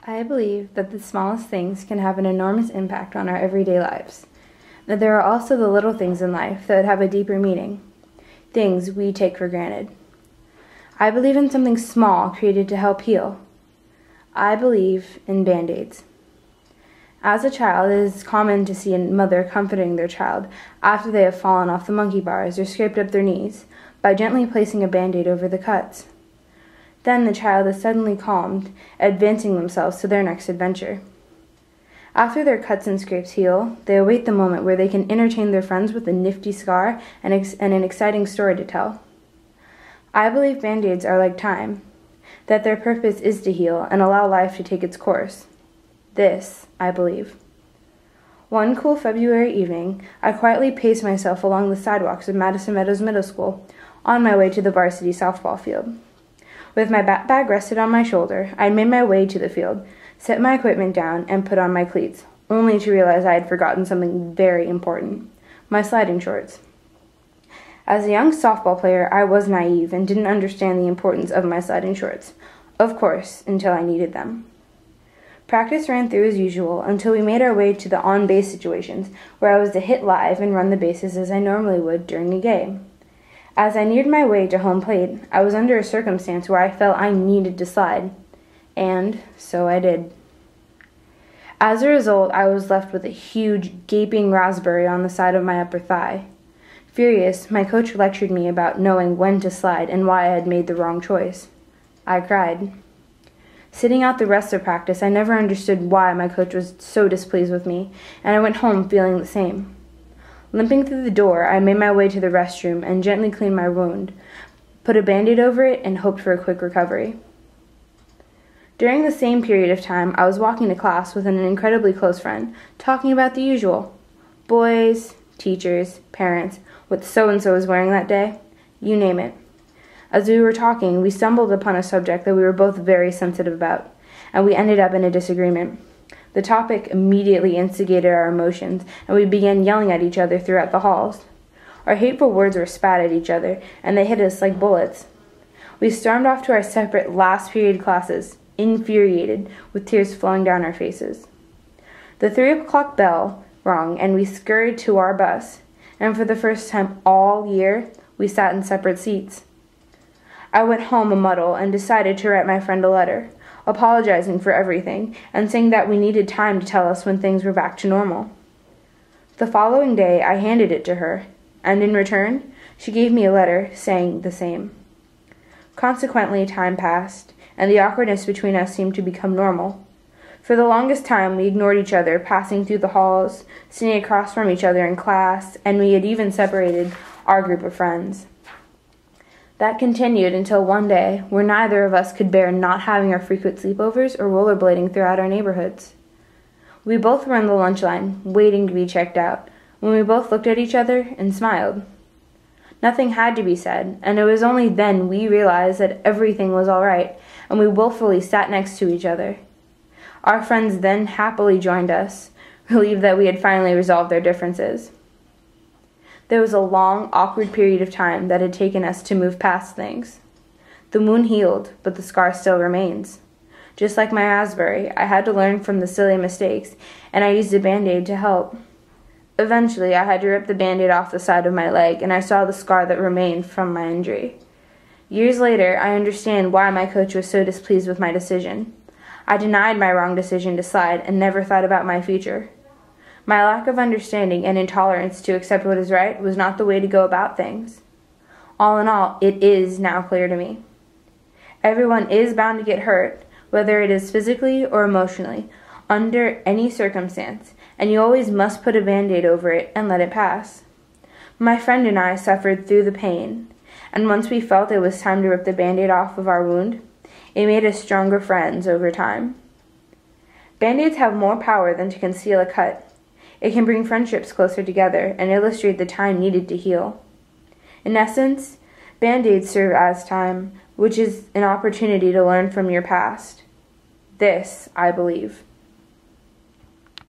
I believe that the smallest things can have an enormous impact on our everyday lives. That there are also the little things in life that have a deeper meaning, things we take for granted. I believe in something small created to help heal. I believe in Band-Aids. As a child, it is common to see a mother comforting their child after they have fallen off the monkey bars or scraped up their knees by gently placing a Band-Aid over the cuts. Then the child is suddenly calmed, advancing themselves to their next adventure. After their cuts and scrapes heal, they await the moment where they can entertain their friends with a nifty scar and an exciting story to tell. I believe Band-Aids are like time, that their purpose is to heal and allow life to take its course. This, I believe. One cool February evening, I quietly paced myself along the sidewalks of Madison Meadows Middle School, on my way to the varsity softball field. With my bag rested on my shoulder, I made my way to the field, set my equipment down, and put on my cleats, only to realize I had forgotten something very important: my sliding shorts. As a young softball player, I was naive and didn't understand the importance of my sliding shorts, of course, until I needed them. Practice ran through as usual until we made our way to the on-base situations, where I was to hit live and run the bases as I normally would during a game. As I neared my way to home plate, I was under a circumstance where I felt I needed to slide, and so I did. As a result, I was left with a huge, gaping raspberry on the side of my upper thigh. Furious, my coach lectured me about knowing when to slide and why I had made the wrong choice. I cried. Sitting out the rest of practice, I never understood why my coach was so displeased with me, and I went home feeling the same. Limping through the door, I made my way to the restroom and gently cleaned my wound, put a Band-Aid over it, and hoped for a quick recovery. During the same period of time, I was walking to class with an incredibly close friend, talking about the usual. Boys, teachers, parents, what so-and-so is wearing that day, you name it. As we were talking, we stumbled upon a subject that we were both very sensitive about, and we ended up in a disagreement. The topic immediately instigated our emotions, and we began yelling at each other throughout the halls. Our hateful words were spat at each other, and they hit us like bullets. We stormed off to our separate last period classes, infuriated, with tears flowing down our faces. The 3 o'clock bell rang, and we scurried to our bus, and for the first time all year, we sat in separate seats. I went home a muddle and decided to write my friend a letter, apologizing for everything and saying that we needed time to tell us when things were back to normal. The following day, I handed it to her, and in return, she gave me a letter saying the same. Consequently, time passed, and the awkwardness between us seemed to become normal. For the longest time, we ignored each other, passing through the halls, sitting across from each other in class, and we had even separated our group of friends. That continued until one day, where neither of us could bear not having our frequent sleepovers or rollerblading throughout our neighborhoods. We both were in the lunch line, waiting to be checked out, when we both looked at each other and smiled. Nothing had to be said, and it was only then we realized that everything was all right, and we willfully sat next to each other. Our friends then happily joined us, relieved that we had finally resolved their differences. There was a long, awkward period of time that had taken us to move past things. The wound healed, but the scar still remains. Just like my raspberry, I had to learn from the silly mistakes, and I used a Band-Aid to help. Eventually, I had to rip the Band-Aid off the side of my leg, and I saw the scar that remained from my injury. Years later, I understand why my coach was so displeased with my decision. I denied my wrong decision to slide and never thought about my future. My lack of understanding and intolerance to accept what is right was not the way to go about things. All in all, it is now clear to me. Everyone is bound to get hurt, whether it is physically or emotionally, under any circumstance, and you always must put a Band-Aid over it and let it pass. My friend and I suffered through the pain, and once we felt it was time to rip the Band-Aid off of our wound, it made us stronger friends over time. Band-Aids have more power than to conceal a cut. It can bring friendships closer together and illustrate the time needed to heal. In essence, Band-Aids serve as time, which is an opportunity to learn from your past. This, I believe.